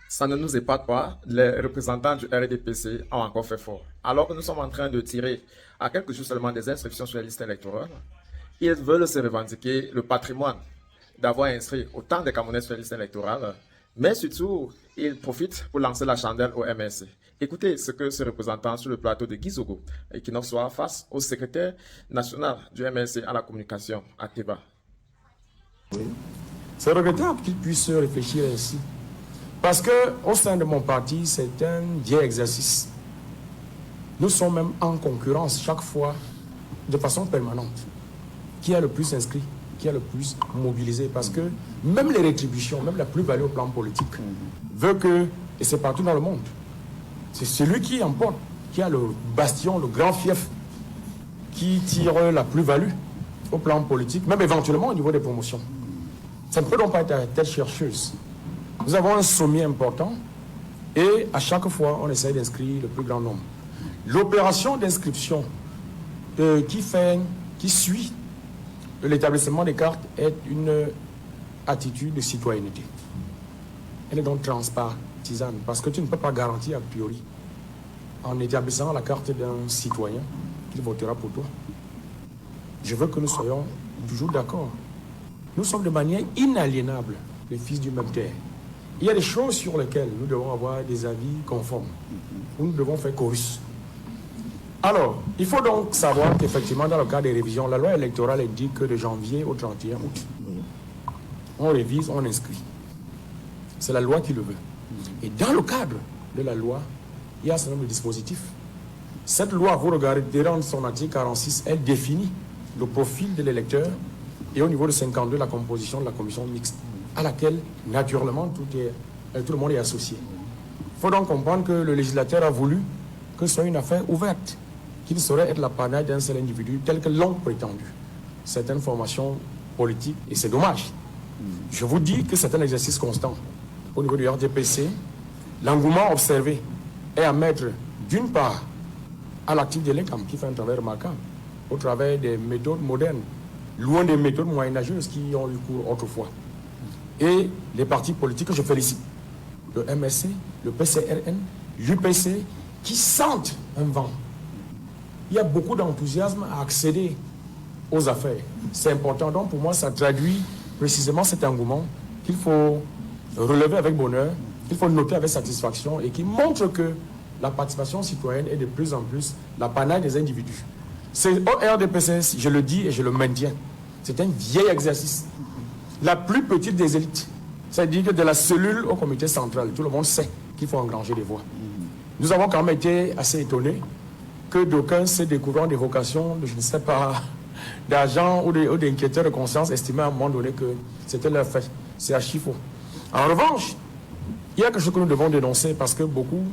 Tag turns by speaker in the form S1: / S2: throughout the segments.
S1: Ça ne nous épate pas, les représentants du RDPC ont encore fait fort. Alors que nous sommes en train de tirer à quelques jours seulement des inscriptions sur la liste électorale, ils veulent se revendiquer le patrimoine d'avoir inscrit autant de Camerounais sur la liste électorale, mais surtout, ils profitent pour lancer la chandelle au MSC. Écoutez ce que ce représentant sur le plateau de Gizogo, Equinox Soir, face au secrétaire national du MSC à la communication, à Teba.
S2: Oui. C'est regrettable qu'il puisse réfléchir ainsi. Parce qu'au sein de mon parti, c'est un vieil exercice. Nous sommes même en concurrence chaque fois, de façon permanente. Qui a le plus inscrit, qui a le plus mobilisé. Parce que même les rétributions, même la plus-value au plan politique, veut que, et c'est partout dans le monde, c'est celui qui emporte, qui a le bastion, le grand fief, qui tire la plus-value au plan politique, même éventuellement au niveau des promotions. Ça ne peut donc pas être à la tête chercheuse. Nous avons un sommet important et à chaque fois, on essaie d'inscrire le plus grand nombre. L'opération d'inscription qui suit l'établissement des cartes est une attitude de citoyenneté. Elle est donc transpartisane parce que tu ne peux pas garantir a priori, en établissant la carte d'un citoyen, qu'il votera pour toi. Je veux que nous soyons toujours d'accord. Nous sommes de manière inaliénable les fils du même terre. Il y a des choses sur lesquelles nous devons avoir des avis conformes, où nous devons faire chorus. Alors, il faut donc savoir qu'effectivement, dans le cas des révisions, la loi électorale indique que de janvier au 31 août, on révise, on inscrit. C'est la loi qui le veut. Et dans le cadre de la loi, il y a un certain nombre de dispositifs. Cette loi, vous regardez dans son article 46, elle définit le profil de l'électeur et au niveau de 52, la composition de la commission mixte, à laquelle, naturellement, tout le monde est associé. Il faut donc comprendre que le législateur a voulu que ce soit une affaire ouverte, qu'il saurait être l'apanage d'un seul individu, tel que l'ont prétendu certaines formations politiques, et c'est dommage. Je vous dis que c'est un exercice constant. Au niveau du RDPC, l'engouement observé est à mettre, d'une part, à l'actif de l'ECAM, qui fait un travail remarquable, au travers des méthodes modernes, loin des méthodes moyenâgeuses qui ont eu cours autrefois. Et les partis politiques que je félicite, le MSC, le PCRN, l'UPC, qui sentent un vent. Il y a beaucoup d'enthousiasme à accéder aux affaires. C'est important. Donc pour moi, ça traduit précisément cet engouement qu'il faut relever avec bonheur, qu'il faut noter avec satisfaction et qui montre que la participation citoyenne est de plus en plus l'apanage des individus. C'est au RDPC, je le dis et je le maintiens, c'est un vieil exercice. La plus petite des élites, c'est-à-dire que de la cellule au comité central, tout le monde sait qu'il faut engranger des voix. Nous avons quand même été assez étonnés que d'aucuns se découvrant des vocations, de, je ne sais pas, d'agents ou d'inquiéteurs de conscience estimaient à un moment donné que c'était leur fait. C'est archi faux. En revanche, il y a quelque chose que nous devons dénoncer parce que beaucoup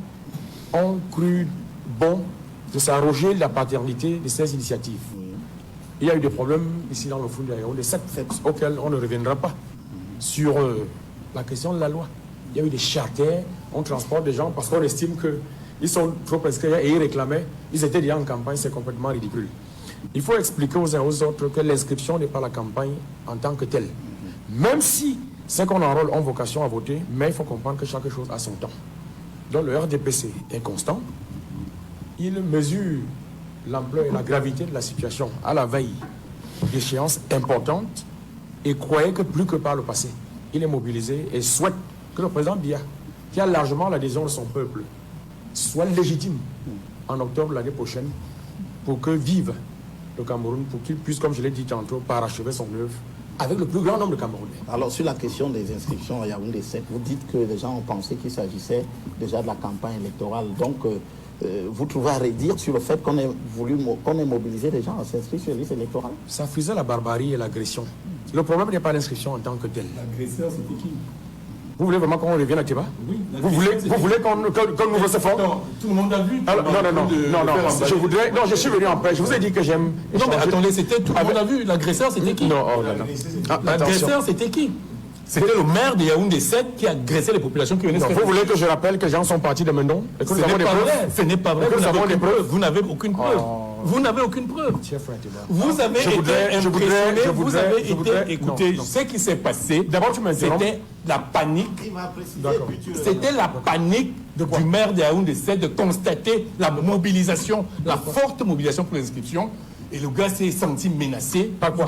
S2: ont cru bon de s'arroger la paternité de ces initiatives. Il y a eu des problèmes ici dans le fond de la Yaoundé, auxquels on ne reviendra pas sur la question de la loi. Il y a eu des charters, on transporte des gens parce qu'on estime qu'ils sont trop prescrits et ils réclamaient, ils étaient déjà en campagne, c'est complètement ridicule. Il faut expliquer aux uns aux autres que l'inscription n'est pas la campagne en tant que telle. Même si ceux qu'on enrôle ont vocation à voter, mais il faut comprendre que chaque chose a son temps. Donc le RDPC est constant, il mesure l'ampleur et la gravité de la situation à la veille d'échéances importantes et croyait que plus que par le passé, il est mobilisé et souhaite que le président Biya, qui a largement l'adhésion de son peuple, soit légitime en octobre l'année prochaine pour que vive le Cameroun, pour qu'il puisse, comme je l'ai dit tantôt, parachever son œuvre avec le plus grand nombre de Camerounais.
S3: Alors sur la question des inscriptions à Yaoundé 7, vous dites que les gens ont pensé qu'il s'agissait déjà de la campagne électorale. Donc vous trouvez à redire sur le fait qu'on ait mobilisé les gens à s'inscrire sur les listes électorales?
S2: Ça faisait la barbarie et l'agression. Le problème n'est pas l'inscription en tant que telle.
S4: L'agresseur, c'était qui?
S2: Vous voulez vraiment qu'on revienne à Teba?
S4: Oui.
S2: Vous voulez qu'on nous fasse fort?
S4: Non, tout le monde a vu.
S2: Non, je suis venu en paix. Je vous ai dit que j'aime.
S4: Non, mais attendez, c'était tout le monde a vu. L'agresseur, c'était qui?
S2: Non.
S4: L'agresseur, c'était qui? C'était le maire de Yaoundé 7 qui agressait les populations qui venaient se faire.
S2: Vous voulez que je rappelle que les gens sont partis de Mendon?
S4: Ce n'est pas vrai. Vous n'avez aucune preuve. Vous n'avez aucune preuve.
S2: Cher frère Théba.
S4: Vous avez été impressionné, vous avez été... Écoutez, ce qui s'est passé,
S2: d'abord tu m'interromps.
S4: c'était la panique.
S3: Il m'a précisé,
S2: D'accord.
S3: puis tu le
S4: C'était la panique du maire de Yaoundé, c'est de constater la mobilisation, la forte mobilisation pour l'inscription. Et le gars s'est senti menacé.
S2: Par quoi?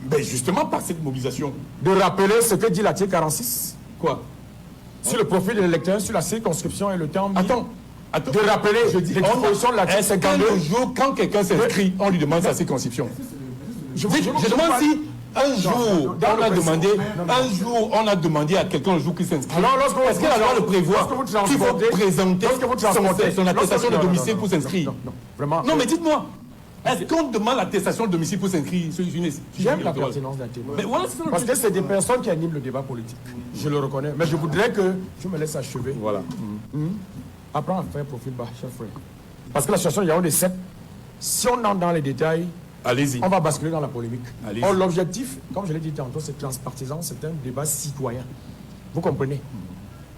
S4: Ben justement par cette mobilisation.
S2: De rappeler ce que dit l'article 46
S4: Quoi?
S2: sur le profil de l'électeur, sur la circonscription et le temps.
S4: Attends.
S2: De rappeler les dispositions de l'article
S4: Est-ce que
S2: 52.
S4: le jour, quand quelqu'un s'inscrit, on lui demande sa circonscription? Je demande si un jour, on a demandé à quelqu'un un jour qu'il s'inscrit.
S2: Alors,
S4: Est-ce que la loi le prévoit qu'il faut présenter son attestation de domicile pour s'inscrire?
S2: Non, vraiment.
S4: Non, mais dites-moi, est-ce qu'on demande l'attestation de domicile pour s'inscrire?
S2: J'aime la pertinence d'un témoin.
S4: Mais voilà, c'est
S2: Parce que c'est des personnes qui animent le débat politique. Je le reconnais. Mais je voudrais que tu me laisses achever.
S4: Voilà.
S2: Apprends à faire profil bas, cher frère. Parce que la situation Yaoundé 7, si on entre dans les détails,
S4: Allez-y.
S2: on va basculer dans la polémique.
S4: Allez-y.
S2: Or, l'objectif, comme je l'ai dit tantôt, c'est transpartisan, c'est un débat citoyen. Vous comprenez?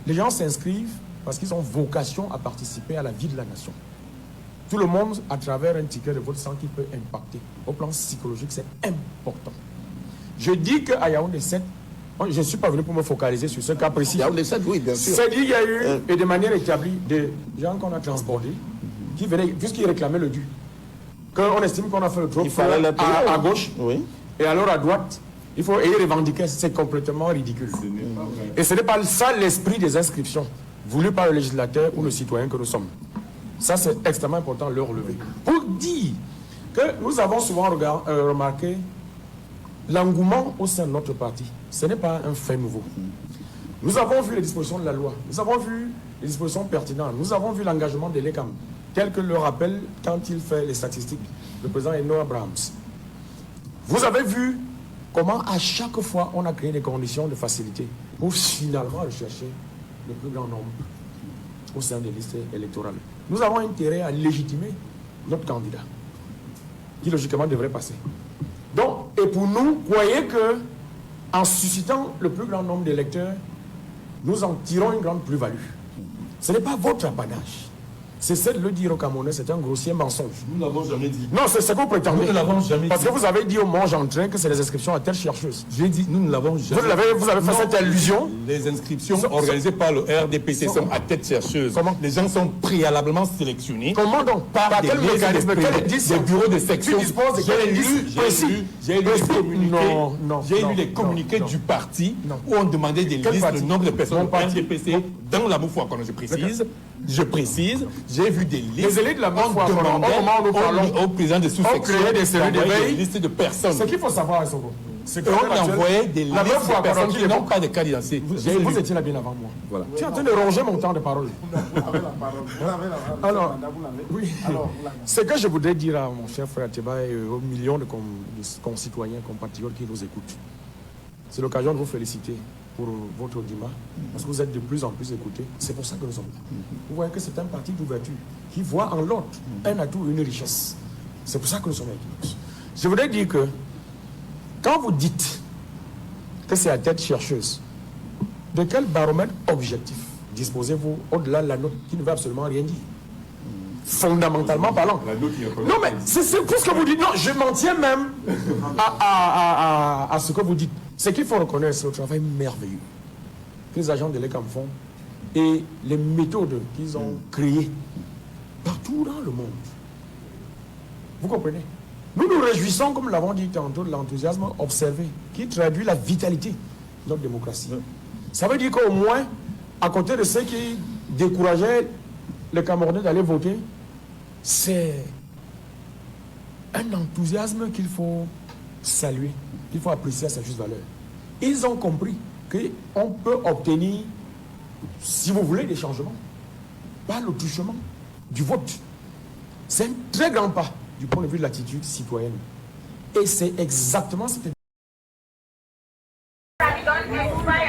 S2: Les gens s'inscrivent parce qu'ils ont vocation à participer à la vie de la nation. Tout le monde, à travers un ticket de vote, sent qu'il peut impacter. Au plan psychologique, c'est important. Je dis qu'à Yaoundé 7, je ne suis pas venu pour me focaliser sur ce cas précis.
S3: Yaoundé 7, oui, bien sûr.
S2: C'est dit qu'il y a eu, et de manière établie, des gens qu'on a transportés, qui venaient, puisqu'ils réclamaient le dû. Qu'on estime qu'on a fait le trop
S3: Il fallait le payer,
S2: à gauche,
S3: oui.
S2: et alors à droite, il faut y revendiquer, c'est complètement ridicule. Et ce n'est pas ça l'esprit des inscriptions, voulu par le législateur ou le citoyen que nous sommes. Ça, c'est extrêmement important de le relever. Pour dire que nous avons souvent remarqué l'engouement au sein de notre parti. Ce n'est pas un fait nouveau. Nous avons vu les dispositions de la loi, nous avons vu les dispositions pertinentes, nous avons vu l'engagement de l'ECAM, tel que le rappelle quand il fait les statistiques, le président Eno Abrahams. Vous avez vu comment à chaque fois on a créé des conditions de facilité pour finalement rechercher le plus grand nombre au sein des listes électorales. Nous avons intérêt à légitimer notre candidat, qui logiquement devrait passer. Donc, et pour nous, croyez que en suscitant le plus grand nombre d'électeurs, nous en tirons une grande plus-value. Ce n'est pas votre apanage. C'est de le dire aux Camerounais, c'est un grossier mensonge.
S4: Nous ne l'avons jamais dit.
S2: Non, c'est ce que vous prétendez.
S4: Nous ne l'avons jamais
S2: Parce
S4: dit.
S2: que vous avez dit au Mange en train que c'est les inscriptions à telle chercheuse.
S4: J'ai dit, nous ne l'avons jamais dit.
S2: Vous avez fait cette allusion.
S4: Les inscriptions organisées par le RDPC sont à tête chercheuse.
S2: Comment?
S4: Les gens sont préalablement sélectionnés.
S2: Comment donc?
S4: Par des
S2: quel
S4: listes
S2: mécanisme?
S4: de-
S2: Quel indice?
S4: des bureaux de section.
S2: Tu disposes de quel indice précis?
S4: J'ai lu les communiqués,
S2: Non,
S4: les communiqués
S2: non.
S4: du parti
S2: Non.
S4: où on demandait des
S2: Quel
S4: listes,
S2: parti?
S4: le nombre de personnes
S2: Mon
S4: au
S2: parti.
S4: RDPC dans la Moufouakon, je précise, j'ai vu des listes.
S2: Les élites de la
S4: on
S2: Moufouakon,
S4: demandait
S2: au moment où nous parlons,
S4: au président de sous-section
S2: créé des cellules
S4: d'envoyer
S2: d'éveil.
S4: des listes de personnes.
S2: Ce qu'il faut savoir, Soko, c'est que
S4: Et on envoyait des listes
S2: la même fois
S4: de personnes
S2: qu'on
S4: qui
S2: a
S4: n'ont pas de carte d'identité. J'ai
S2: vous
S4: lu.
S2: étiez là bien avant moi.
S4: Voilà.
S2: Tu es en train de ronger mon temps de parole. Alors, oui. Ce que je voudrais dire à mon cher frère Théba et aux millions de concitoyens, compatriotes qui nous écoutent, c'est l'occasion de vous féliciter pour votre débat, parce que vous êtes de plus en plus écoutés. C'est pour ça que nous sommes là. Vous voyez que c'est un parti d'ouverture qui voit en l'autre un atout, une richesse. C'est pour ça que nous sommes avec nous. Je voudrais dire que quand vous dites que c'est à tête chercheuse, de quel baromètre objectif disposez-vous au-delà de la note qui ne veut absolument rien dire? Fondamentalement parlant. Non, mais c'est tout ce que vous dites. Non, je m'en tiens même à ce que vous dites. Ce qu'il faut reconnaître, c'est le travail merveilleux que les agents de l'ECAM font et les méthodes qu'ils ont créées partout dans le monde. Vous comprenez? Nous nous réjouissons, comme nous l'avons dit tantôt, de l'enthousiasme observé qui traduit la vitalité de notre démocratie. Ça veut dire qu'au moins, à côté de ceux qui décourageaient les Camerounais d'aller voter, c'est un enthousiasme qu'il faut saluer, qu'il faut apprécier à sa juste valeur. Ils ont compris qu'on peut obtenir, si vous voulez, des changements par le truchement du vote. C'est un très grand pas du point de vue de l'attitude citoyenne. Et c'est exactement cette